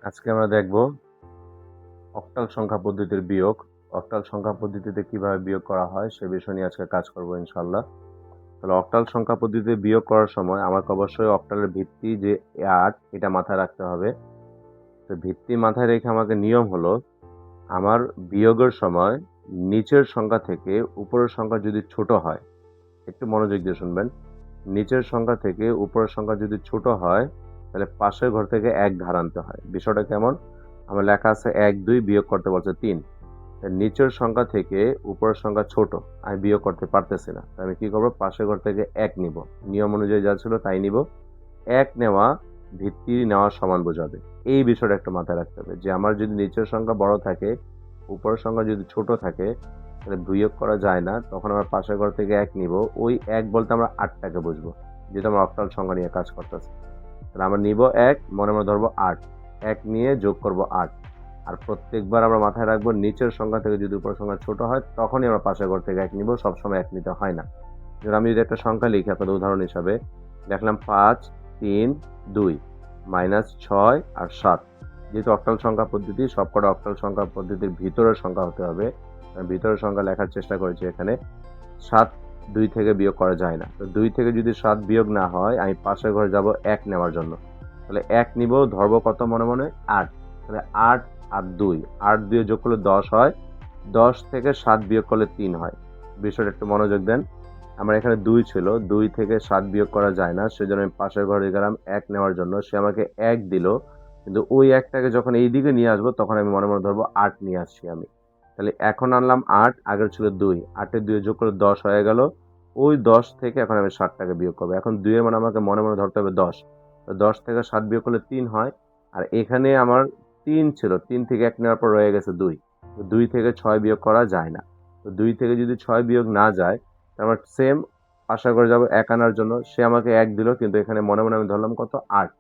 আজকে আমরা দেখব অক্টাল সংখ্যা পদ্ধতির বিয়োগ। অক্টাল সংখ্যা পদ্ধতিতে কিভাবে বিয়োগ করা হয় সে বিষয় নিয়ে আজকে কাজ করব ইনশাআল্লাহ। তাহলে অক্টাল সংখ্যা পদ্ধতিতে বিয়োগ করার সময় আমাকে অবশ্যই অক্টালের ভিত্তি যে 8 এটা মাথায় রাখতে হবে। তো ভিত্তি মাথায় রেখে আমাকে নিয়ম হলো আমার বিয়োগের সময় নিচের সংখ্যা থেকে উপরের সংখ্যা যদি ছোট হয়, একটু মনোযোগ দিয়ে শুনবেন, নিচের সংখ্যা থেকে উপরের সংখ্যা যদি ছোট হয় তাহলে পাশের ঘর থেকে 1 ধার আনতে হয়। বিষয়টা কেমন? আমার লেখা আছে 1 2 বিয়োগ করতে বলছে 3। নিচের সংখ্যা থেকে উপরের সংখ্যা ছোট, আমি বিয়োগ করতে পারতেছি না, আমি কি করবো? পাশের ঘর থেকে 1 নিব, নিয়ম অনুযায়ী যা ছিল তাই নিব। 1 নেওয়া ভিত্তি নেওয়ার সমান বোঝাবে। এই বিষয়টা একটু মাথায় রাখতে হবে যে আমার যদি নিচের সংখ্যা বড় থাকে, উপরের সংখ্যা যদি ছোট থাকে, তাহলে বিয়োগ করা যায় না, তখন আমরা পাশের ঘর থেকে 1 নিব। ওই 1 বলতে আমরা 8টাকে বুঝবো, যেহেতু আমরা অক্টাল সংখ্যা নিয়ে কাজ করতেছি। তাহলে আমরা নিব 1, মনে মনে ধরবো 8, 1 নিয়ে যোগ করব 8। আর প্রত্যেকবার আমরা মাথায় রাখবো নিচের সংখ্যা থেকে যদি উপরের সংখ্যা ছোট হয় তখনই আমরা পাশের ঘর থেকে 1 নিব, সবসময় 1 নিতে হয় না। যেমন আমি যদি একটা সংখ্যা লিখি আপনাদের উদাহরণ হিসাবে, দেখলাম 5 3 2 -6 আর 7। যেহেতু অক্টাল সংখ্যা পদ্ধতি, সবকটা অক্টাল সংখ্যা পদ্ধতির ভিতরের সংখ্যা হতে হবে, ভিতরের সংখ্যা লেখার চেষ্টা করেছি এখানে। 7 2 থেকে বিয়োগ করা যায় না, তো 2 থেকে যদি 7 বিয়োগ না হয় আমি পাশের ঘরে যাব 1 নেওয়ার জন্য। তাহলে 1 নিব, ধরবো কত? মনে মনে 8। তাহলে 8 আর 2, 8 দিয়ে যোগ করলে 10 হয়, 10 থেকে 7 বিয়োগ করলে 3 হয়। বিষয়টা একটু মনোযোগ দেন। আমার এখানে 2 ছিল, 2 থেকে 7 বিয়োগ করা যায় না, সেজন্য আমি পাশের ঘরে গেলাম 1 নেওয়ার জন্য। সে আমাকে 1 দিল, কিন্তু ওই 1টাকে যখন এই দিকে নিয়ে আসবো তখন আমি মনে মনে ধরবো 8 নিয়ে আসছি আমি। তাহলে এখন আনলাম 8, আগের ছিল 2, 8 এর 2 যোগ করে 10 হয়ে গেল। ওই 10 থেকে এখন আমি 7টাকে বিয়োগ করবো। এখন 2 এর মানে আমাকে মনে মনে ধরতে হবে 10। তো 10 থেকে 7 বিয়োগ করলে 3 হয়। আর এখানে আমার 3 ছিল, 3 থেকে 1 নেওয়ার পর রয়ে গেছে 2। তো 2 থেকে 6 বিয়োগ করা যায় না। তো 2 থেকে যদি 6 বিয়োগ না যায়, আমার সেম আশা করে যাব 1 আনার জন্য। সে আমাকে 1 দিল, কিন্তু এখানে মনে মনে আমি ধরলাম কত? 8।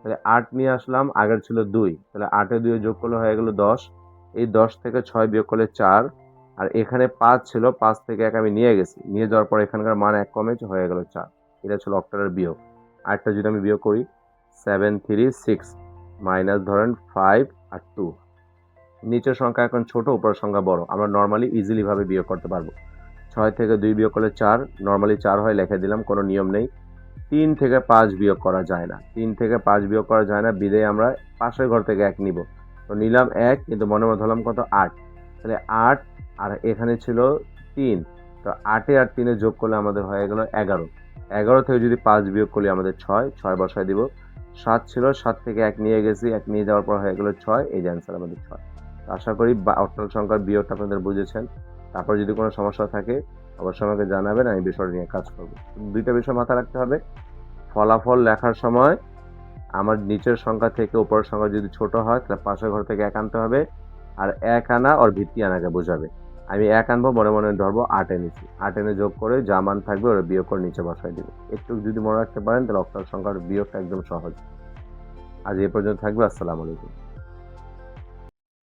তাহলে 8 নিয়ে আসলাম, আগের ছিল 2, তাহলে 8 এ 2 যোগ করলে হয়ে গেল 10। এই 10 থেকে 6 বিয়োগ করলে 4। আর এখানে 5 ছিল, 5 থেকে 1 আমি নিয়ে গেছি, নিয়ে যাওয়ার পর এখানকার মান 1 কমেছে, হয়ে গেল 4। এটা ছিল অক্টালের বিয়োগ। আরেকটা যদি আমি বিয়োগ করি, 7 3 6 মাইনাস ধরেন 5 আর 2। নিচের সংখ্যা এখন ছোট, উপরের সংখ্যা বড়, আমরা নর্মালি ইজিলি ভাবে বিয়োগ করতে পারবো। 6 থেকে 2 বিয়োগ করলে 4, নর্মালি 4 হয়, লিখে দিলাম, কোনো নিয়ম নেই। 3 থেকে 5 বিয়োগ করা যায় না, 3 থেকে 5 বিয়োগ করা যায় না, বিদায় আমরা পাশের ঘর থেকে 1 নিব। তো নিলাম 1, কিন্তু মনে মনে ধরলাম কত? 8। তাহলে 8 আর এখানে ছিল 3, তো 8 আর 3 যোগ করলে আমাদের হয়ে গেল 11। 11 থেকে যদি 5 বিয়োগ করলে আমাদের 6, 6 বসায় দিব। 7 ছিল, 7 থেকে 1 নিয়ে গেছি, 1 নিয়ে যাওয়ার পর হয়ে গেল 6, এই যে অ্যান্সার আমাদের 6। আশা করি অক্টাল সংখ্যার বিয়োগটা আপনাদের বুঝেছেন। তারপর যদি কোনো সমস্যা থাকে অবশ্যই আমাকে জানাবেন, আমি বিষয়টা নিয়ে কাজ করব। দুইটা বিষয় মাথায় রাখতে হবে, ফলাফল লেখার সময় আমার নিচের সংখ্যা থেকে উপরের সংখ্যা যদি ছোট হয় তাহলে পাশের ঘর থেকে 1 আনতে হবে, আর 1 আনা ওর ভিত্তি আনাকে বোঝাবে। আমি 1 আনবো, মনে মনে ধরবো 8 এনেছি, 8 এনে যোগ করে যা মান থাকবে ওরা বিয়োগ করে নিচে বসাই দিব। একটু যদি মনে রাখতে পারেন তাহলে অক্টাল সংখ্যার বিয়োগটা একদম সহজ। আজ এই পর্যন্ত থাকবে। আসসালামু আলাইকুম।